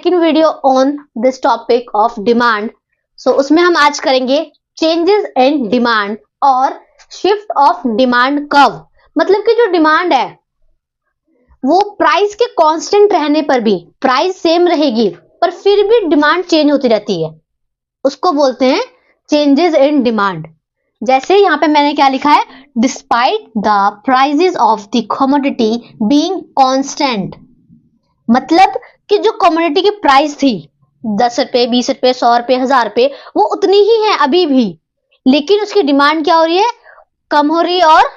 Second video on this topic of demand. So उसमें हम आज करेंगे चेंजेस इन डिमांड और शिफ्ट ऑफ डिमांड कर्व। मतलब कि जो डिमांड है वो प्राइस के कांस्टेंट रहने पर भी, प्राइस सेम रहेगी पर फिर भी डिमांड चेंज होती रहती है, उसको बोलते हैं चेंजेस इन डिमांड। जैसे यहां पे मैंने क्या लिखा है, despite the prices of the commodity being constant. मतलब कि जो कमोडिटी की प्राइस थी 10 रुपए, 20 रुपए, 100 रुपए, 1000 रुपए, वो उतनी ही है अभी भी, लेकिन उसकी डिमांड क्या हो रही है, कम हो रही है और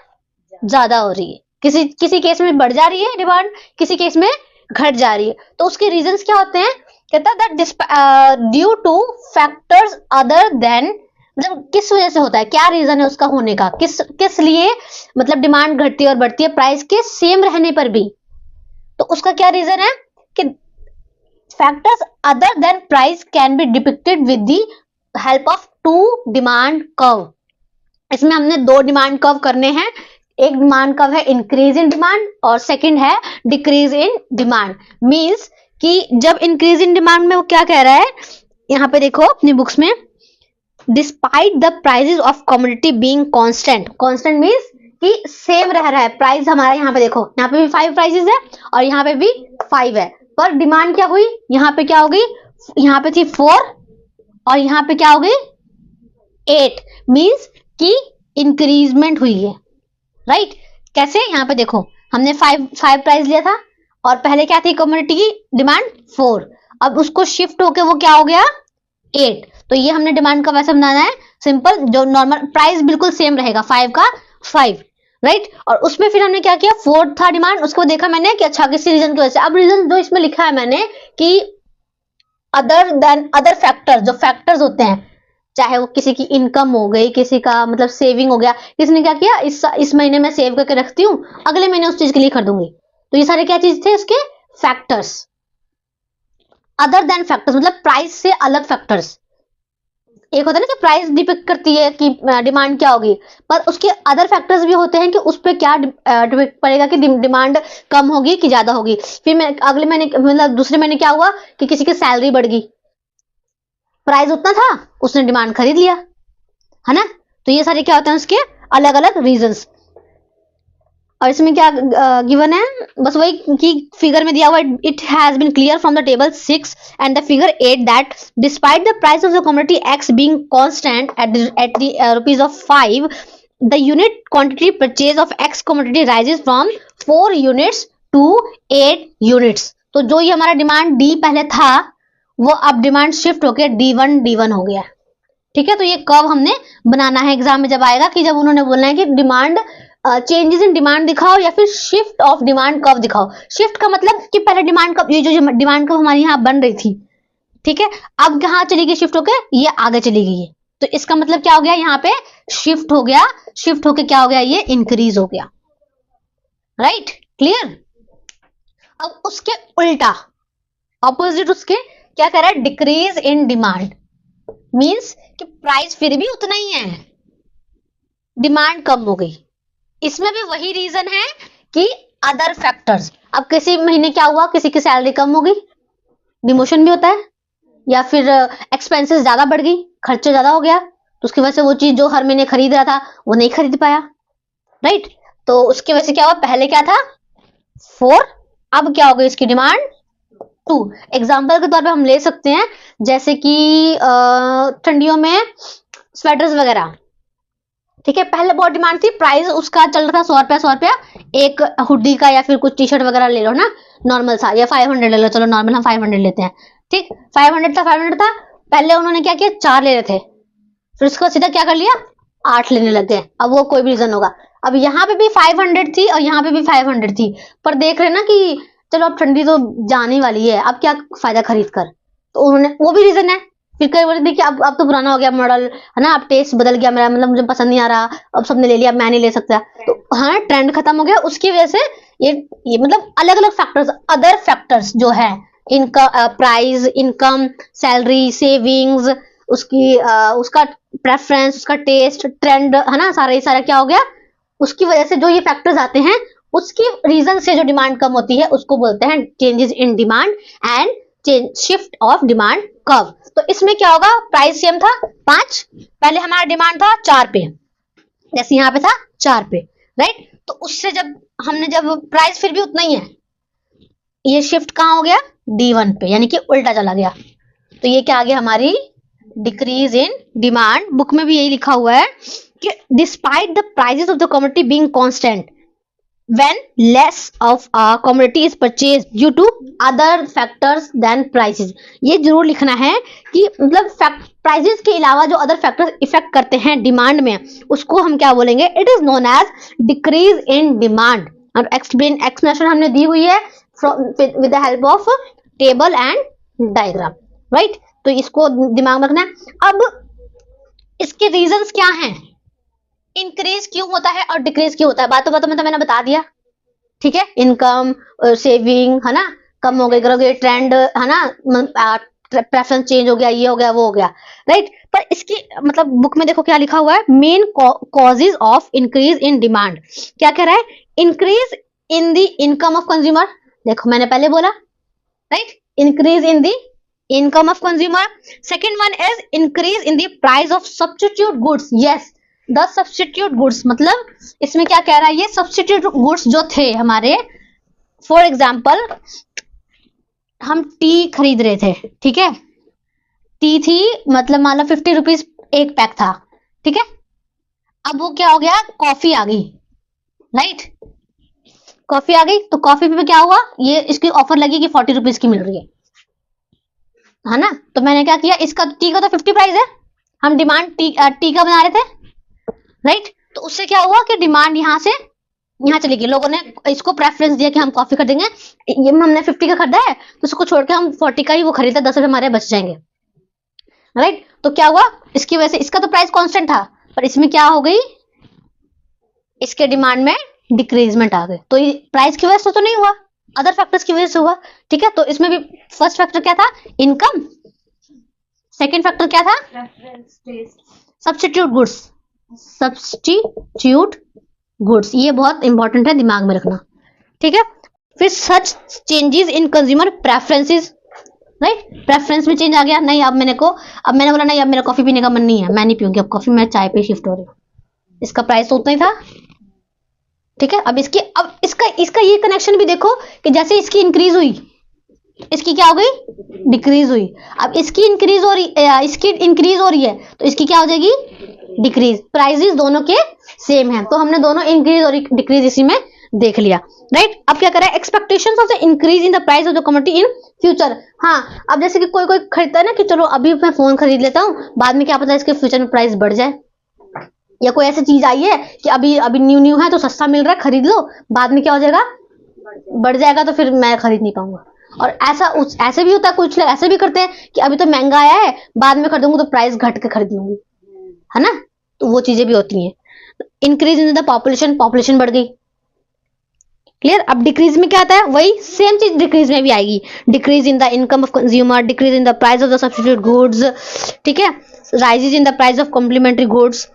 ज्यादा हो रही है। किसी केस में बढ़ जा रही है डिमांड, किसी केस में घट जा रही है। तो उसके रीजंस क्या होते हैं, कहता है that due two factors other then, मतलब किस वजह से होता है, क्या रीजन है उसका होने का, किस लिए मतलब डिमांड घटती है और बढ़ती है प्राइस के सेम रहने पर भी। तो उसका क्या रीजन है कि factors other than price can be depicted with the help of two demand curve. इसमें हमने दो डिमांड कर्व करने हैं। एक डिमांड कर्व है इंक्रीज इन डिमांड और सेकंड है डिक्रीज इन डिमांड। मींस कि जब इंक्रीज इन डिमांड में वो क्या कह रहा है, यहां पे देखो अपनी बुक्स में, despite the prices of commodity being constant. Constant means कि सेम रह रहा है प्राइस हमारा। यहाँ पे देखो, यहाँ पे भी 5 प्राइजेस है और यहाँ पे भी 5 है, पर डिमांड क्या हुई, यहाँ पे क्या हो गई, यहाँ पे थी 4 और यहाँ पे क्या हो गई 8। मींस कि इंक्रीजमेंट हुई है, राइट। कैसे, यहाँ पे देखो हमने 5 प्राइस लिया था और पहले क्या थी कमोडिटी की डिमांड 4, अब उसको शिफ्ट होके वो क्या हो गया 8। तो ये हमने डिमांड का वैसे बनाना है सिंपल, जो नॉर्मल प्राइस बिल्कुल सेम रहेगा 5 का 5, राइट। और उसमें फिर हमने क्या किया, 4 था डिमांड, उसको देखा मैंने कि अच्छा किसी रीजन की वजह से। अब रीजन जो इसमें लिखा है मैंने कि अदर देन अदर फैक्टर्स, जो फैक्टर्स होते हैं, चाहे वो किसी की इनकम हो गई, किसी का मतलब सेविंग हो गया, किसी ने क्या किया इस महीने में सेव करके रखती हूँ, अगले महीने उस चीज के लिए खरीदूंगी। तो ये सारे क्या चीज थे इसके फैक्टर्स। अदर देन फैक्टर्स मतलब प्राइस से अलग फैक्टर्स। एक होता है ना कि प्राइस डिपिक्ट करती है कि डिमांड क्या होगी, पर उसके अदर फैक्टर्स भी होते हैं कि उस पर क्या डिपिक्ट पड़ेगा कि डिमांड कम होगी कि ज्यादा होगी। फिर मैं अगले महीने मतलब दूसरे महीने क्या हुआ कि किसी की सैलरी बढ़ गई, प्राइस उतना था, उसने डिमांड खरीद लिया, है ना। तो ये सारे क्या होते हैं उसके अलग अलग रीजंस। और इसमें क्या गिवन है, बस वही कि फिगर में दिया हुआ, it has been clear from the table 6 and the figure 8 that despite the price of the commodity x being constant at the rupees of 5, the unit quantity purchase of x commodity rises from 4 units to 8 units. तो जो ये हमारा demand D पहले था वो अब demand shift होकर D1 हो गया, ठीक है। तो ये कर्व हमने बनाना है एग्जाम में जब आएगा, कि जब उन्होंने बोलना है कि डिमांड चेंजेस इन डिमांड दिखाओ या फिर शिफ्ट ऑफ डिमांड कर्व दिखाओ। शिफ्ट का मतलब कि पहले डिमांड कर्व, ये जो डिमांड कर्व हमारी यहाँ बन रही थी, ठीक है, अब कहाँ चली गई शिफ्ट होके, ये आगे चली गई है। तो इसका मतलब क्या हो गया, यहाँ पे शिफ्ट हो गया, शिफ्ट होके क्या हो गया, ये इंक्रीज हो गया, राइट, क्लियर। अब उसके उल्टा ऑपोजिट उसके क्या कर रहा है, डिक्रीज इन डिमांड। मींस कि प्राइस फिर भी उतना ही है, डिमांड कम हो गई। इसमें भी वही रीजन है कि अदर फैक्टर्स। अब किसी महीने क्या हुआ, किसी की सैलरी कम हो गई, डिमोशन भी होता है, या फिर एक्सपेंसेस ज्यादा बढ़ गई, खर्चा ज्यादा हो गया, तो उसकी वजह से वो चीज जो हर महीने खरीद रहा था वो नहीं खरीद पाया, राइट। तो उसकी वजह से क्या हुआ, पहले क्या था 4, अब क्या हो गई इसकी डिमांड 2। एग्जाम्पल के तौर पे हम ले सकते हैं जैसे कि ठंडियों में स्वेटर्स वगैरह, ठीक है, पहले बहुत डिमांड थी, प्राइस उसका चल रहा था 100 रुपया एक हुडी का, या फिर कुछ टी शर्ट वगैरह ले लो ना नॉर्मल सा, या 500 ले लो, चलो नॉर्मल हम 500 लेते हैं, ठीक। 500 था, पहले उन्होंने क्या किया 4 ले रहे थे, फिर उसके बाद सीधा क्या कर लिया 8 लेने लग गए। अब वो कोई भी रीजन होगा। अब यहाँ पे भी 500 थी और यहाँ पे भी 500 थी, पर देख रहे ना कि चलो अब ठंडी तो जाने वाली है, अब क्या फायदा खरीद कर, तो उन्होंने, वो भी रीजन है। फिर कई बार देखिए अब तो पुराना हो गया मॉडल, है ना, अब टेस्ट बदल गया मेरा, मतलब मुझे पसंद नहीं आ रहा, अब सबने ले लिया, मैं नहीं ले सकता, तो हाँ ट्रेंड खत्म हो गया। उसकी वजह से ये मतलब अलग अलग फैक्टर्स, अदर फैक्टर्स जो है, इनका प्राइस, इनकम, सैलरी, सेविंग्स, उसका प्रेफरेंस, उसका टेस्ट, ट्रेंड, है ना, सारा क्या हो गया, उसकी वजह से जो ये फैक्टर्स आते हैं उसकी रीजन से जो डिमांड कम होती है उसको बोलते हैं changes in demand and shift of demand curve. तो इसमें क्या होगा, प्राइस सेम था 5, पहले हमारा डिमांड था 4 पे, जैसे यहाँ पे था 4 पे, राइट। तो उससे जब प्राइस फिर भी उतना ही है, ये शिफ्ट कहाँ हो गया, D1 पे, यानी कि उल्टा चला गया। तो ये क्या आ गया हमारी डिक्रीज इन डिमांड। बुक में भी यही लिखा हुआ है कि despite the prices of the commodity being constant when less of a commodity is purchased due to other factors than prices। ये जरूर लिखना है कि मतलब प्राइसेस के अलावा जो अदर फैक्टर्स इफेक्ट करते हैं डिमांड में, उसको हम क्या बोलेंगे, it is known as decrease in demand. और एक्सप्लेनेशन हमने दी हुई है with the help of table and diagram, right. तो इसको दिमाग में रखना है। अब इसके रीजंस क्या हैं, इंक्रीज क्यों होता है और डिक्रीज क्यों होता है, बातों में तो मैंने बता दिया, ठीक है। इनकम, सेविंग, है ना, कम हो गई, करोगे ट्रेंड, है ना, प्रेफरेंस चेंज हो गया, ये हो गया, वो हो गया, राइट। पर इसकी मतलब बुक में देखो क्या लिखा हुआ है, main causes of increase in demand. क्या कह रहा है, increase in the income of consumer. देखो मैंने पहले बोला, right, increase in the income of consumer. Second one is increase in the price of substitute goods. Yes, the substitute goods, मतलब इसमें क्या कह रहा है, ये सब्स्टिट्यूट गुड्स जो थे हमारे, फॉर एग्जाम्पल हम टी खरीद रहे थे, ठीक है, टी थी, मतलब मान लो 50 रुपीज एक पैक था, ठीक है। अब वो क्या हो गया, कॉफी आ गई, राइट, कॉफी आ गई। तो कॉफी पे क्या हुआ, ये इसकी ऑफर लगी कि 40 रुपीज की मिल रही है ना। तो मैंने क्या किया, इसका टी का तो 50 प्राइस है, हम डिमांड टी का बना रहे थे, राइट। तो उससे क्या हुआ कि डिमांड यहाँ से यहाँ चली गई, लोगों ने इसको प्रेफरेंस दिया कि हम कॉफी खरीदेंगे, ये हमने 50 का खरीदा है तो उसको छोड़ के हम 40 का ही वो खरीदा, 10 रुपए हमारे बच जाएंगे, राइट। तो क्या हुआ, इसकी वजह से इसका तो प्राइस कांस्टेंट था, पर इसमें क्या हो गई, इसके डिमांड में डिक्रीजमेंट आ गई। तो ये प्राइस की वजह से तो नहीं हुआ, अदर फैक्टर्स की वजह से हुआ, ठीक है। तो इसमें भी फर्स्ट फैक्टर क्या था, इनकम, सेकेंड फैक्टर क्या था, सब्स्टिट्यूट गुड्स, सब्स्टिट्यूट गुड्स, ये बहुत इंपॉर्टेंट है, दिमाग में रखना, ठीक है। फिर such changes in consumer preferences, right, preference में चेंज आ गया, नहीं अब मैंने बोला नहीं अब मेरा कॉफी पीने का मन नहीं है, मैं नहीं पीऊंगी अब कॉफी, मैं चाय पे शिफ्ट हो रही हूँ, इसका प्राइस तो उतना ही था, ठीक है। अब इसका ये कनेक्शन भी देखो कि जैसे इसकी इंक्रीज हुई, इसकी क्या हो गई, डिक्रीज हुई। अब इसकी इंक्रीज हो रही है तो इसकी क्या हो जाएगी, डिक्रीज। प्राइसेस दोनों के सेम हैं, तो हमने दोनों इंक्रीज और डिक्रीज इसी में देख लिया, राइट। अब क्या कर रहा है, expectations of the increase in the price of the commodity in future. हाँ, अब जैसे कि कोई खरीदता है ना कि चलो अभी मैं फोन खरीद लेता हूँ, बाद में क्या पता है इसके फ्यूचर में प्राइस बढ़ जाए, या कोई ऐसी चीज आई है कि अभी न्यू है तो सस्ता मिल रहा है, खरीद लो, बाद में क्या हो जाएगा, बढ़ जाएगा, तो फिर मैं खरीद नहीं पाऊंगा। और ऐसे भी होता है, कुछ लोग ऐसे भी करते हैं कि अभी तो महंगा आया है, बाद में खरीदूंगी तो प्राइस घट के खरीद लूंगी, है ना। तो वो चीजें भी होती हैं। इंक्रीज इन द पॉपुलेशन बढ़ गई, क्लियर। अब डिक्रीज में क्या आता है, वही सेम चीज डिक्रीज में भी आएगी, decrease in the income of consumer, decrease in the price of the substitute goods, ठीक है, rises in the price of complementary goods.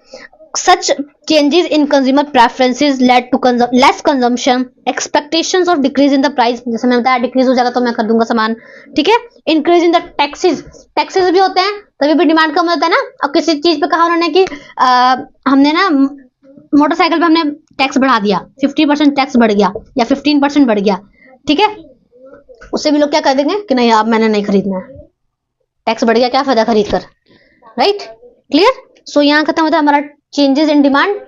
Such changes in consumer preferences led to less consumption. Expectations of decrease in the price, जैसे मैंने बताया decrease हो जाएगा तो मैं कर दूंगा सामान, ठीक है। Increase in the taxes भी होते हैं, तभी भी डिमांड कम होता है ना। अब किसी चीज पे कहा उन्होंने कि हमने ना मोटरसाइकिल पे हमने टैक्स बढ़ा दिया, 50% टैक्स बढ़ गया या 15% बढ़ गया, ठीक है। उससे भी लोग क्या कर देंगे कि नहीं अब मैंने नहीं खरीदना है, टैक्स बढ़ गया, क्या फायदा खरीद कर, राइट, क्लियर। सो यहाँ खत्म होता है हमारा चेंजेस इन डिमांड।